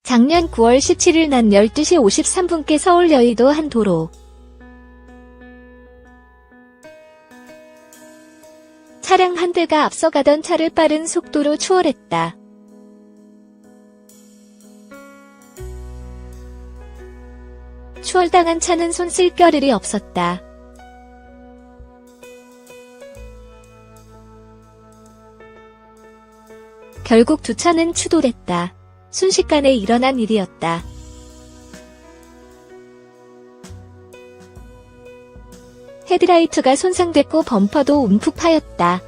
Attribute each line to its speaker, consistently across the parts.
Speaker 1: 작년 9월 17일 낮 12시 53분께 서울 여의도 한 도로. 차량 한 대가 앞서가던 차를 빠른 속도로 추월했다. 추월당한 차는 손 쓸 겨를이 없었다. 결국 두 차는 추돌했다. 순식간에 일어난 일이었다. 헤드라이트가 손상됐고 범퍼도 움푹 파였다.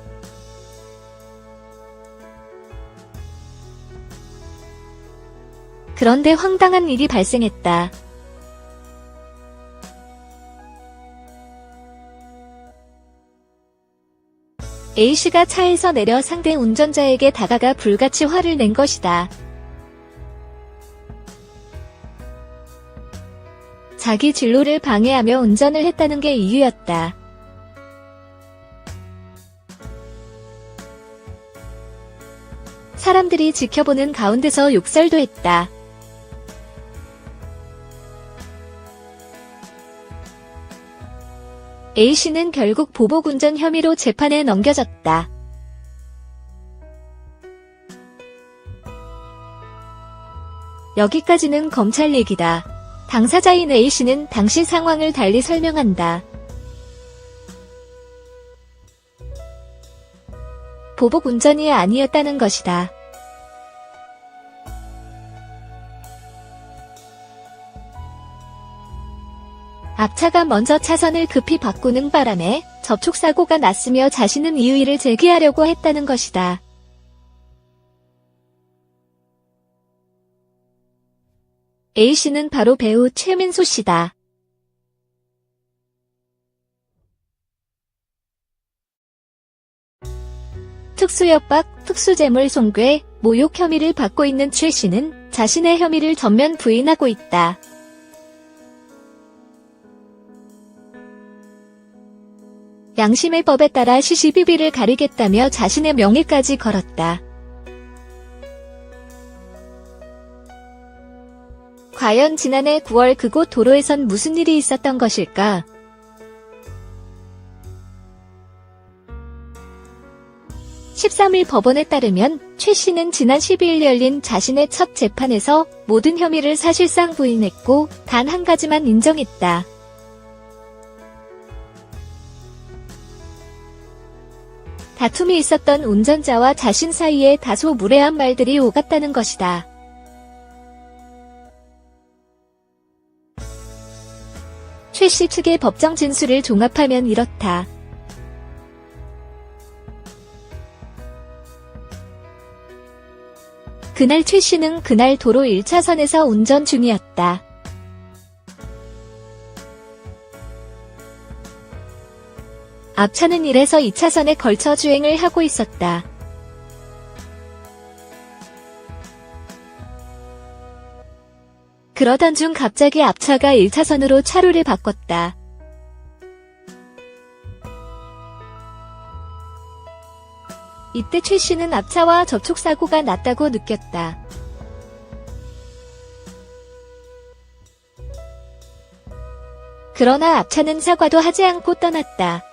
Speaker 1: 그런데 황당한 일이 발생했다. A씨가 차에서 내려 상대 운전자에게 다가가 불같이 화를 낸 것이다. 자기 진로를 방해하며 운전을 했다는 게 이유였다. 사람들이 지켜보는 가운데서 욕설도 했다. A씨는 결국 보복운전 혐의로 재판에 넘겨졌다. 여기까지는 검찰 얘기다. 당사자인 A씨는 당시 상황을 달리 설명한다. 보복운전이 아니었다는 것이다. 앞차가 먼저 차선을 급히 바꾸는 바람에 접촉사고가 났으며 자신은 이의를 제기하려고 했다는 것이다. A씨는 바로 배우 최민수 씨다. 특수협박, 특수재물 손괴, 모욕 혐의를 받고 있는 최 씨는 자신의 혐의를 전면 부인하고 있다. 양심의 법에 따라 시시비비를 가리겠다며 자신의 명예까지 걸었다. 과연 지난해 9월 그곳 도로에선 무슨 일이 있었던 것일까? (13일) 법원에 따르면 최 씨는 지난 12일 열린 자신의 첫 재판에서 모든 혐의를 사실상 부인했고 단 한 가지만 인정했다. 다툼이 있었던 운전자와 자신 사이에 다소 무례한 말들이 오갔다는 것이다. 최 씨 측의 법정 진술을 종합하면 이렇다. 그날 최 씨는 그날 도로 1차선에서 운전 중이었다. 앞차는 1에서 2차선에 걸쳐 주행을 하고 있었다. 그러던 중 갑자기 앞차가 1차선으로 차로를 바꿨다. 이때 최 씨는 앞차와 접촉사고가 났다고 느꼈다. 그러나 앞차는 사과도 하지 않고 떠났다.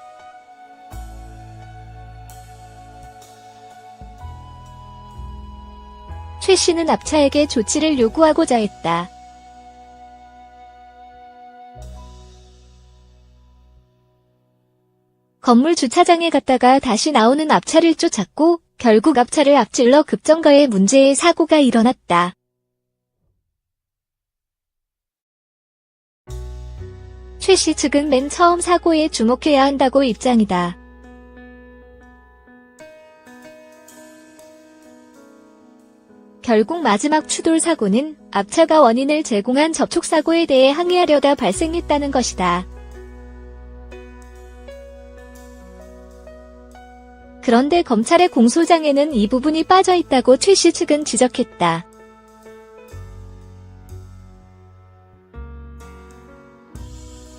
Speaker 1: 최 씨는 앞차에게 조치를 요구하고자 했다. 건물 주차장에 갔다가 다시 나오는 앞차를 쫓았고 결국 앞차를 앞질러 급정거해 문제의 사고가 일어났다. 최 씨 측은 맨 처음 사고에 주목해야 한다고 입장이다. 결국 마지막 추돌 사고는 앞차가 원인을 제공한 접촉사고에 대해 항의하려다 발생했다는 것이다. 그런데 검찰의 공소장에는 이 부분이 빠져있다고 최 씨 측은 지적했다.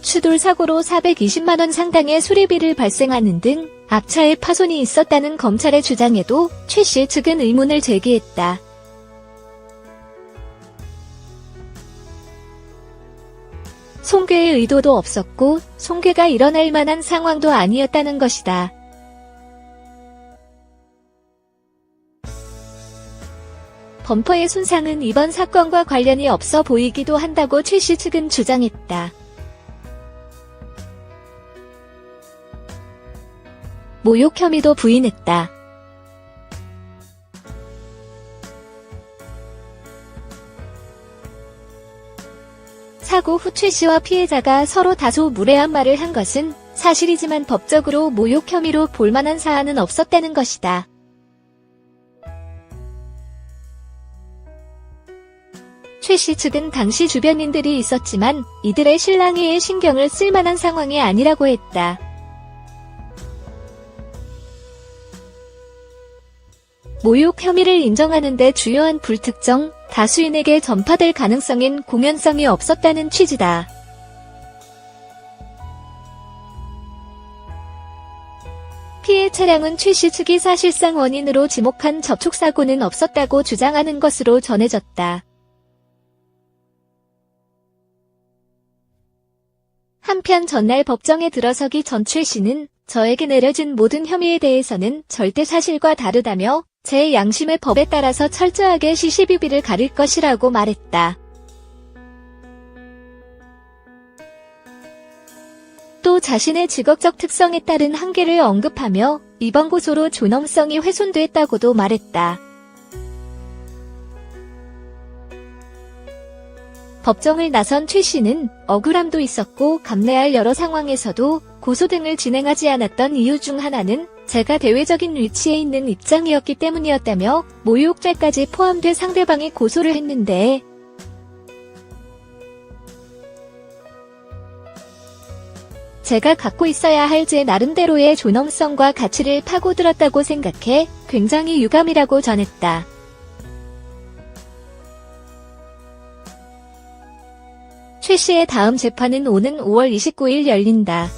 Speaker 1: 추돌 사고로 420만원 상당의 수리비를 발생하는 등 앞차에 파손이 있었다는 검찰의 주장에도 최 씨 측은 의문을 제기했다. 손괴의 의도도 없었고 손괴가 일어날 만한 상황도 아니었다는 것이다. 범퍼의 손상은 이번 사건과 관련이 없어 보이기도 한다고 최씨 측은 주장했다. 모욕 혐의도 부인했다. 사고 후 최씨와 피해자가 서로 다소 무례한 말을 한 것은 사실이지만 법적으로 모욕 혐의로 볼만한 사안은 없었다는 것이다. 최씨 측은 당시 주변인들이 있었지만 이들의 실랑이에 신경을 쓸 만한 상황이 아니라고 했다. 모욕 혐의를 인정하는 데 주요한 불특정, 다수인에게 전파될 가능성인 공연성이 없었다는 취지다. 피해 차량은 최씨 측이 사실상 원인으로 지목한 접촉사고는 없었다고 주장하는 것으로 전해졌다. 한편 전날 법정에 들어서기 전 최씨는 저에게 내려진 모든 혐의에 대해서는 절대 사실과 다르다며 제 양심의 법에 따라서 철저하게 시시비비를 가릴 것이라고 말했다. 또 자신의 직업적 특성에 따른 한계를 언급하며 이번 고소로 존엄성이 훼손됐다고도 말했다. 법정을 나선 최 씨는 억울함도 있었고 감내할 여러 상황에서도 고소 등을 진행하지 않았던 이유 중 하나는 제가 대외적인 위치에 있는 입장이었기 때문이었다며 모욕죄까지 포함돼 상대방이 고소를 했는데 제가 갖고 있어야 할 제 나름대로의 존엄성과 가치를 파고들었다고 생각해 굉장히 유감이라고 전했다. 최 씨의 다음 재판은 오는 5월 29일 열린다.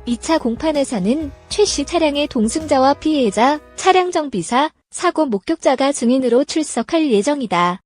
Speaker 1: 이 차 공판에서는 최 씨 차량의 동승자와 피해자, 차량 정비사, 사고 목격자가 증인으로 출석할 예정이다.